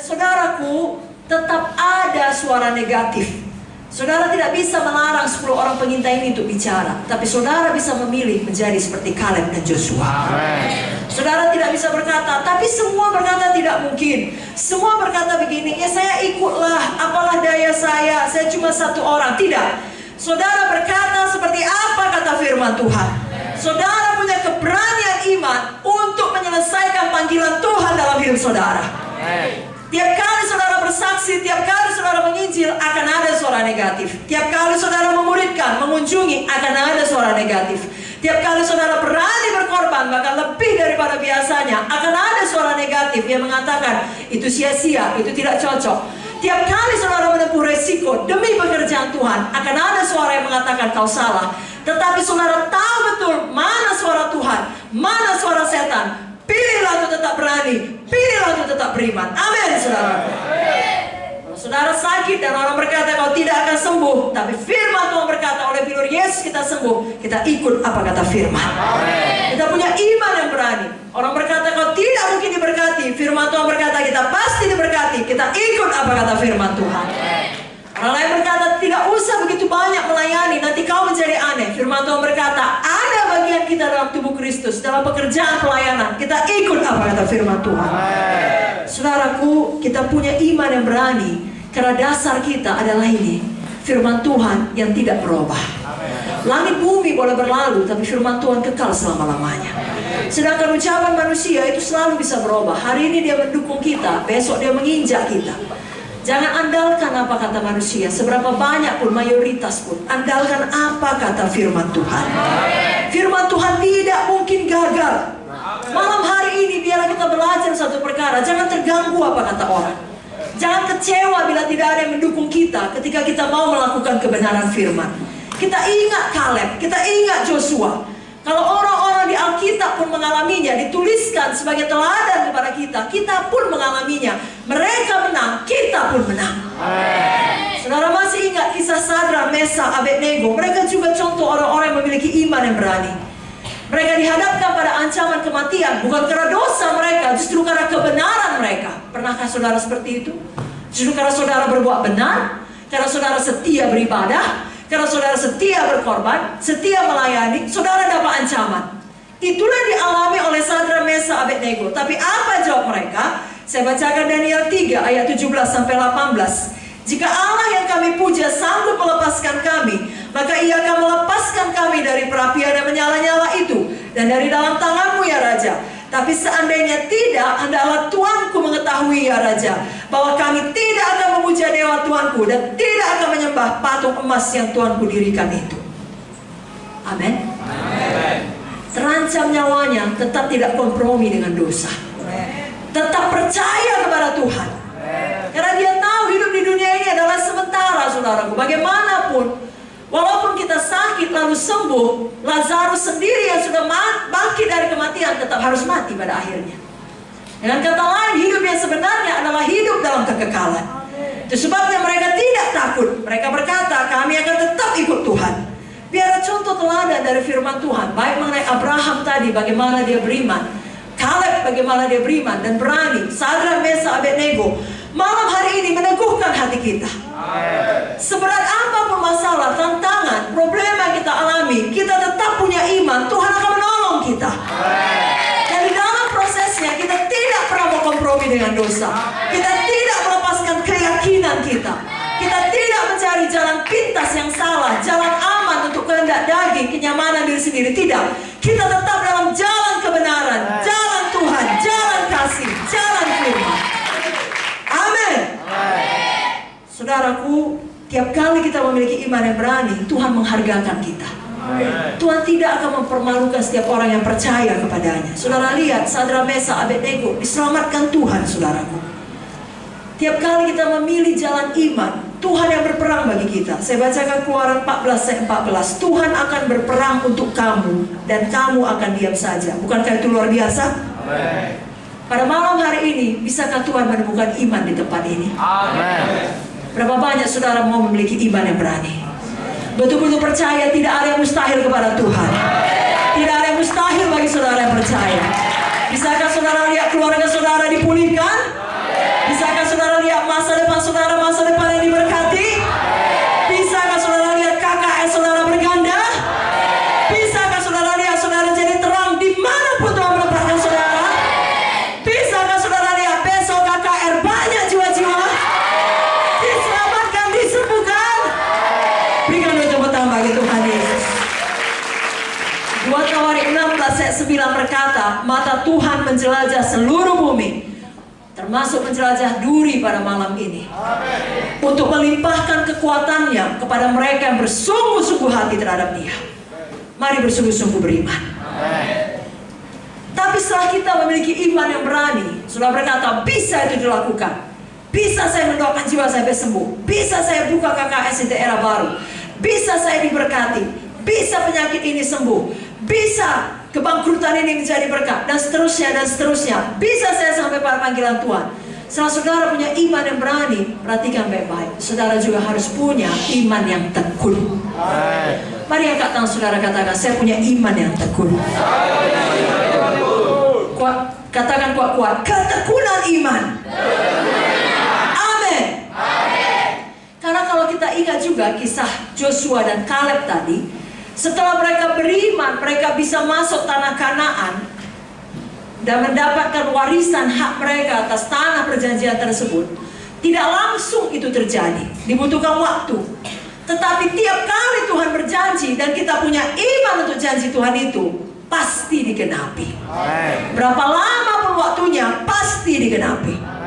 saudaraku, tetap ada suara negatif. Saudara tidak bisa melarang 10 orang pengintai ini untuk bicara, tapi saudara bisa memilih menjadi seperti Kaleb dan Joshua. Saudara tidak bisa berkata, tapi semua berkata tidak mungkin. Semua berkata begini, ya saya ikutlah, apalah daya saya cuma 1 orang. Tidak. Saudara berkata seperti apa kata firman Tuhan. Saudara punya keberanian iman untuk menyelesaikan panggilan Tuhan dalam hidup saudara. Tiap kali saudara bersaksi, tiap kali saudara menginjil, akan ada suara negatif. Tiap kali saudara memuridkan, mengunjungi, akan ada suara negatif. Tiap kali saudara berani berkorban, bahkan lebih daripada biasanya, akan ada suara negatif yang mengatakan, itu sia-sia, itu tidak cocok. Tiap kali saudara menempuh resiko demi pekerjaan Tuhan, akan ada suara yang mengatakan kau salah. Tetapi saudara tahu betul mana suara Tuhan, mana suara setan. Pilihlah untuk tetap berani, pilihlah untuk tetap beriman. Amin, saudara. Kalau saudara sakit dan orang berkata kau tidak akan sembuh, tapi firman Tuhan berkata oleh bilur Yesus kita sembuh, kita ikut apa kata firman. Kita punya iman yang berani. Orang berkata kau tidak mungkin diberkati, firman Tuhan berkata kita pasti diberkati, kita ikut apa kata firman Tuhan. Orang lain berkata tidak usah begitu banyak melayani, nanti kau menjadi aneh. Firman Tuhan berkata ada bagian kita dalam tubuh Kristus, dalam pekerjaan pelayanan, kita ikut apa kata firman Tuhan. Saudaraku, kita punya iman yang berani karena dasar kita adalah ini, firman Tuhan yang tidak berubah. Langit bumi boleh berlalu, tapi firman Tuhan kekal selama-lamanya. Sedangkan ucapan manusia itu selalu bisa berubah. Hari ini dia mendukung kita, besok dia menginjak kita. Jangan andalkan apa kata manusia, seberapa banyak pun, mayoritas pun. Andalkan apa kata firman Tuhan. Firman Tuhan tidak mungkin gagal. Malam hari ini biarlah kita belajar satu perkara. Jangan terganggu apa kata orang. Jangan kecewa bila tidak ada yang mendukung kita ketika kita mau melakukan kebenaran firman. Kita ingat Kaleb, kita ingat Joshua. Kalau orang-orang di Alkitab pun mengalaminya, dituliskan sebagai teladan kepada kita, kita pun mengalaminya. Mereka menang, kita pun menang. Saudara masih ingat kisah Sadrak, Mesak, Abednego? Mereka juga contoh orang-orang yang memiliki iman yang berani. Mereka dihadapkan pada ancaman kematian, bukan karena dosa mereka, justru karena kebenaran mereka. Pernahkah saudara seperti itu? Justru karena saudara berbuat benar, karena saudara setia beribadah, karena saudara setia berkorban, setia melayani, saudara dapat ancaman. Itulah dialami oleh Sadrak, Mesak, Abednego. Tapi apa jawab mereka? Saya bacakan Daniel 3 ayat 17 sampai 18. Jika Allah yang kami puja sanggup melepaskan kami, maka ia akan melepaskan kami dari perapian yang menyala-nyala itu dan dari dalam tanganmu ya Raja. Tapi seandainya tidak, hendaklah Tuanku mengetahui ya Raja, bahwa kami tidak akan memuja dewa Tuanku dan tidak akan menyembah patung emas yang Tuanku dirikan itu. Amin. Terancam nyawanya, tetap tidak kompromi dengan dosa. Tetap percaya kepada Tuhan. Karena dia tahu hidup di dunia ini adalah sementara, saudaraku. Bagaimanapun, walaupun kita sakit lalu sembuh, Lazarus sendiri yang sudah bangkit dari kematian tetap harus mati pada akhirnya. Dengan kata lain, hidup yang sebenarnya adalah hidup dalam kekekalan. Itu sebabnya mereka tidak takut. Mereka berkata, kami akan tetap ikut Tuhan. Biar contoh teladan dari firman Tuhan, baik mengenai Abraham tadi, bagaimana dia beriman, Kaleb bagaimana dia beriman dan berani, Sadrak, Mesak, Abednego. Malam hari ini meneguhkan hati kita. Seberat apapun masalah, tantangan, problema yang kita alami, kita tetap punya iman, Tuhan akan menolong kita. Dan di dalam prosesnya kita tidak pernah mau kompromi dengan dosa. Kita tidak melepaskan keyakinan kita. Kita tidak mencari jalan pintas yang salah, jalan aman untuk kehendak daging, kenyamanan diri sendiri. Tidak. Kita tetap dalam jalan kebenaran, jalan Tuhan, jalan kasih, jalan firman. Amin. Saudaraku, tiap kali kita memiliki iman yang berani, Tuhan menghargakan kita. Tuhan tidak akan mempermalukan setiap orang yang percaya kepadanya. Saudara lihat, Sadrak, Mesak, Abednego diselamatkan Tuhan, saudaraku. Tiap kali kita memilih jalan iman, Tuhan yang berperang bagi kita. Saya bacakan Keluaran 14 ayat 14. Tuhan akan berperang untuk kamu dan kamu akan diam saja. Bukankah itu luar biasa? Amen. Pada malam hari ini, bisakah Tuhan menemukan iman di tempat ini? Amen. Berapa banyak saudara mau memiliki iman yang berani? Betul-betul percaya tidak ada yang mustahil kepada Tuhan. Tidak ada yang mustahil bagi saudara yang percaya. Bisakah saudara lihat keluarga saudara dipulihkan? Bisakah saudara ayat 9 berkata, mata Tuhan menjelajah seluruh bumi, termasuk menjelajah duri pada malam ini. Amen. Untuk melimpahkan kekuatannya kepada mereka yang bersungguh-sungguh hati terhadap Dia. Mari bersungguh-sungguh beriman. Amen. Tapi setelah kita memiliki iman yang berani, sudah berkata, bisa itu dilakukan. Bisa saya mendoakan jiwa sampai sembuh. Bisa saya buka KKS di daerah baru. Bisa saya diberkati. Bisa penyakit ini sembuh. Bisa kebangkrutan ini menjadi berkat. Dan seterusnya dan seterusnya. Bisa saya sampai pada panggilan Tuhan. Setelah saudara punya iman yang berani, perhatikan baik-baik. Saudara juga harus punya iman yang tekun. Mari angkat tangan saudara, katakan, saya punya iman yang tekun. Katakan kuat-kuat, ketekunan iman. Amin. Karena kalau kita ingat juga kisah Joshua dan Kaleb tadi, setelah mereka beriman, mereka bisa masuk tanah Kanaan dan mendapatkan warisan hak mereka atas tanah perjanjian tersebut. Tidak langsung itu terjadi, dibutuhkan waktu. Tetapi tiap kali Tuhan berjanji dan kita punya iman untuk janji Tuhan itu, pasti digenapi. Berapa lama pun waktunya, pasti digenapi.